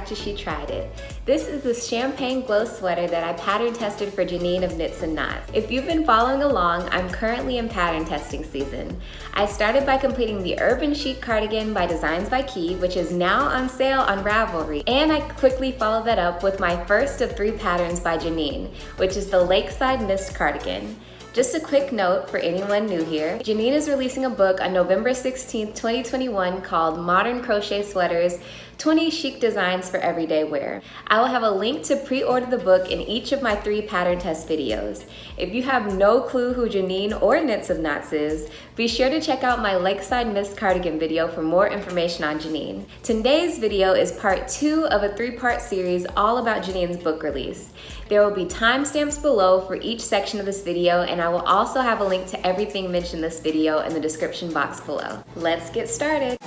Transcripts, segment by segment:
after she tried it. This is the Champagne Glow sweater that I pattern tested for Janine of Knits and Knots. If you've been following along, I'm currently in pattern testing season. I started by completing the Urban Chic cardigan by Designs by Key, which is now on sale on Ravelry, and I quickly followed that up with my first of 3 patterns by Janine, which is the Lakeside Mist cardigan. Just a quick note for anyone new here, Janine is releasing a book on November 16th, 2021 called Modern Crochet Sweaters, 20 Chic Designs for Everyday Wear. I will have a link to pre-order the book in each of my 3 pattern test videos. If you have no clue who Janine or Knits of Knots is, be sure to check out my Lakeside Mist cardigan video for more information on Janine. Today's video is part 2 of a 3-part series all about Janine's book release. There will be timestamps below for each section of this video, and I will also have a link to everything mentioned in this video in the description box below. Let's get started.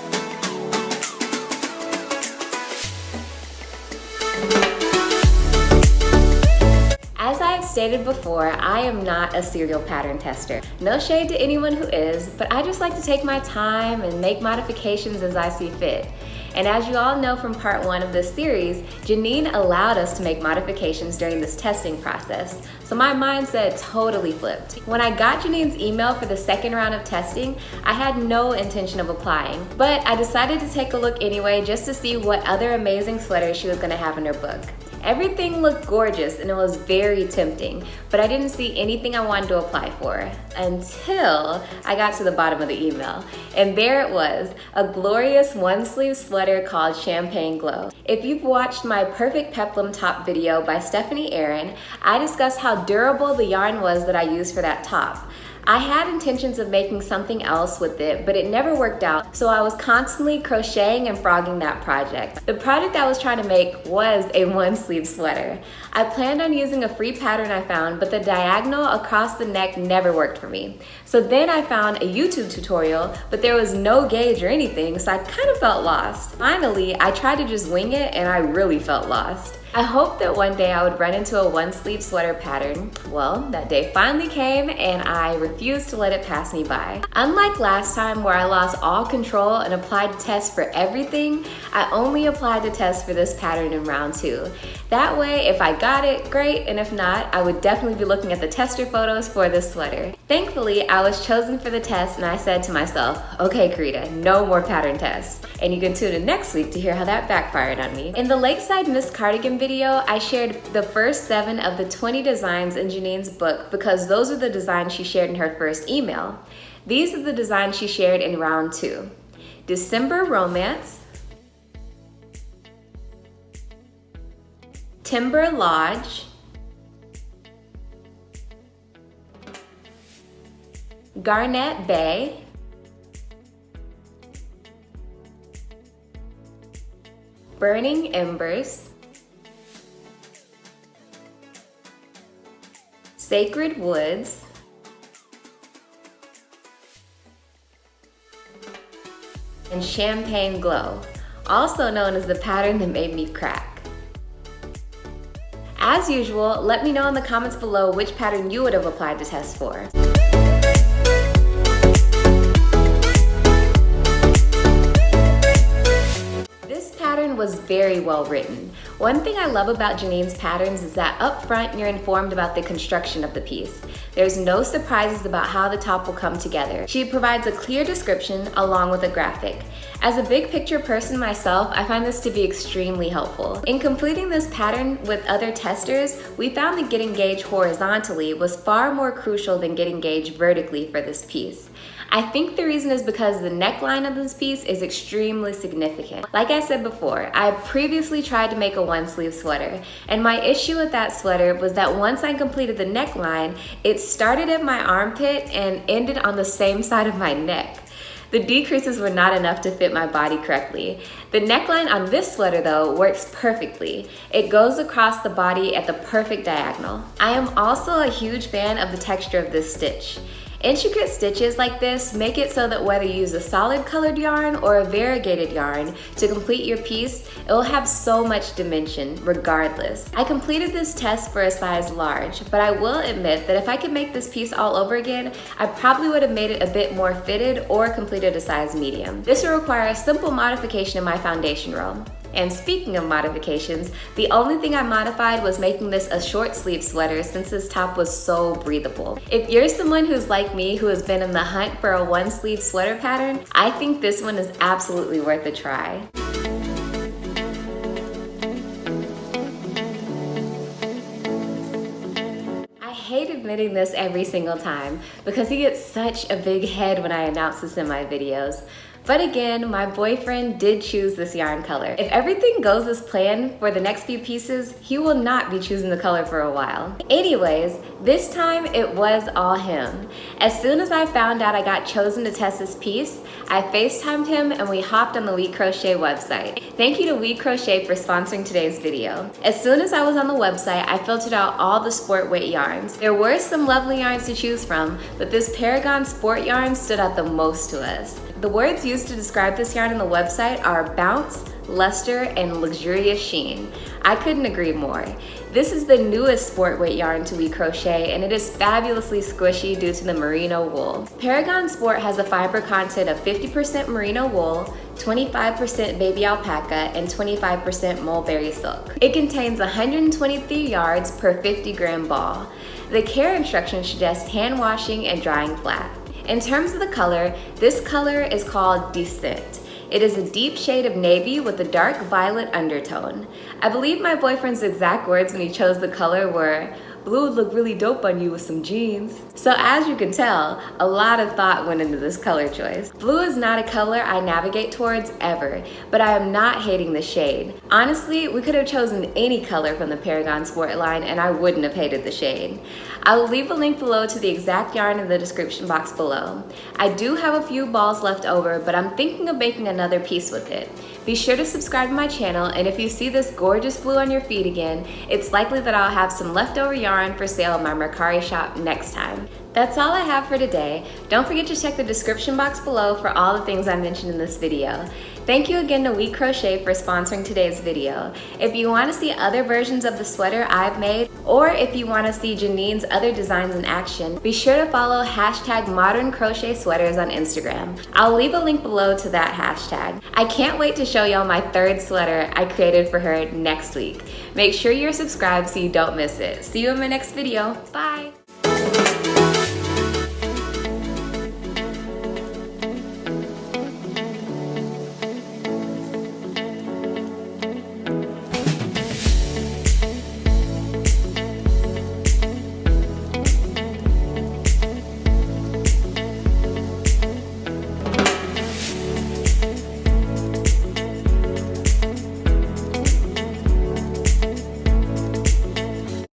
As I have stated before, I am not a serial pattern tester. No shade to anyone who is, but I just like to take my time and make modifications as I see fit. And as you all know from part 1 of this series, Janine allowed us to make modifications during this testing process, so my mindset totally flipped. When I got Janine's email for the second round of testing, I had no intention of applying, but I decided to take a look anyway just to see what other amazing sweaters she was going to have in her book. Everything looked gorgeous and it was very tempting, but I didn't see anything I wanted to apply for until I got to the bottom of the email. And there it was, a glorious one-sleeve sweater called Champagne Glow. If you've watched my Perfect Peplum top video by Stephanie Aaron, I discussed how durable the yarn was that I used for that top. I had intentions of making something else with it, but it never worked out, so I was constantly crocheting and frogging that project. The project I was trying to make was a one-sleeve sweater. I planned on using a free pattern I found, but the diagonal across the neck never worked for me. So then I found a YouTube tutorial, but there was no gauge or anything, so I kind of felt lost. Finally, I tried to just wing it, and I really felt lost. I hoped that one day I would run into a one-sleeve sweater pattern. Well, that day finally came and I refused to let it pass me by. Unlike last time where I lost all control and applied tests for everything, I only applied the test for this pattern in round 2. That way, if I got it, great, and if not, I would definitely be looking at the tester photos for this sweater. Thankfully, I was chosen for the test and I said to myself, okay, Karita, no more pattern tests. And you can tune in next week to hear how that backfired on me. In the Lakeside Mist cardigan video, I shared the first 7 of the 20 designs in Janine's book because those are the designs she shared in her first email. These are the designs she shared in round 2. December Romance, Timber Lodge, Garnet Bay, Burning Embers, Sacred Woods, and Champagne Glow, also known as the pattern that made me crack. As usual, let me know in the comments below which pattern you would have applied the test for. Was very well written. One thing I love about Janine's patterns is that up front you're informed about the construction of the piece. There's no surprises about how the top will come together. She provides a clear description along with a graphic. As a big picture person myself, I find this to be extremely helpful. In completing this pattern with other testers, we found that getting gauge horizontally was far more crucial than getting gauge vertically for this piece. I think the reason is because the neckline of this piece is extremely significant. Like I said before, I previously tried to make a one-sleeve sweater, and my issue with that sweater was that once I completed the neckline, it started at my armpit and ended on the same side of my neck. The decreases were not enough to fit my body correctly. The neckline on this sweater though works perfectly. It goes across the body at the perfect diagonal. I am also a huge fan of the texture of this stitch. Intricate stitches like this make it so that whether you use a solid colored yarn or a variegated yarn to complete your piece, it will have so much dimension regardless. I completed this test for a size large, but I will admit that if I could make this piece all over again, I probably would have made it a bit more fitted or completed a size medium. This will require a simple modification in my foundation row. And speaking of modifications, the only thing I modified was making this a short sleeve sweater since this top was so breathable. If you're someone who's like me who has been in the hunt for a one sleeve sweater pattern, I think this one is absolutely worth a try. I hate admitting this every single time because he gets such a big head when I announce this in my videos. But again, my boyfriend did choose this yarn color. If everything goes as planned for the next few pieces, he will not be choosing the color for a while. Anyways, this time it was all him. As soon as I found out I got chosen to test this piece, I FaceTimed him and we hopped on the WeCrochet website. Thank you to WeCrochet for sponsoring today's video. As soon as I was on the website, I filtered out all the sport weight yarns. There were some lovely yarns to choose from, but this Paragon sport yarn stood out the most to us. The words used to describe this yarn on the website are bounce, luster, and luxurious sheen. I couldn't agree more. This is the newest sport weight yarn to WeCrochet, and it is fabulously squishy due to the merino wool. Paragon Sport has a fiber content of 50% merino wool, 25% baby alpaca, and 25% mulberry silk. It contains 123 yards per 50 gram ball. The care instructions suggest hand washing and drying flat. In terms of the color, this color is called Descent. It is a deep shade of navy with a dark violet undertone. I believe my boyfriend's exact words when he chose the color were, "Blue would look really dope on you with some jeans." So as you can tell, a lot of thought went into this color choice. Blue is not a color I navigate towards ever, but I am not hating the shade. Honestly, we could have chosen any color from the Paragon Sport line and I wouldn't have hated the shade. I will leave a link below to the exact yarn in the description box below. I do have a few balls left over, but I'm thinking of making another piece with it. Be sure to subscribe to my channel, and if you see this gorgeous blue on your feed again, it's likely that I'll have some leftover yarn for sale in my Mercari shop next time. That's all I have for today. Don't forget to check the description box below for all the things I mentioned in this video. Thank you again to WeCrochet for sponsoring today's video. If you want to see other versions of the sweater I've made, or if you want to see Janine's other designs in action, be sure to follow #ModernCrochetSweaters on Instagram. I'll leave a link below to that hashtag. I can't wait to show y'all my third sweater I created for her next week. Make sure you're subscribed so you don't miss it. See you in my next video. Bye!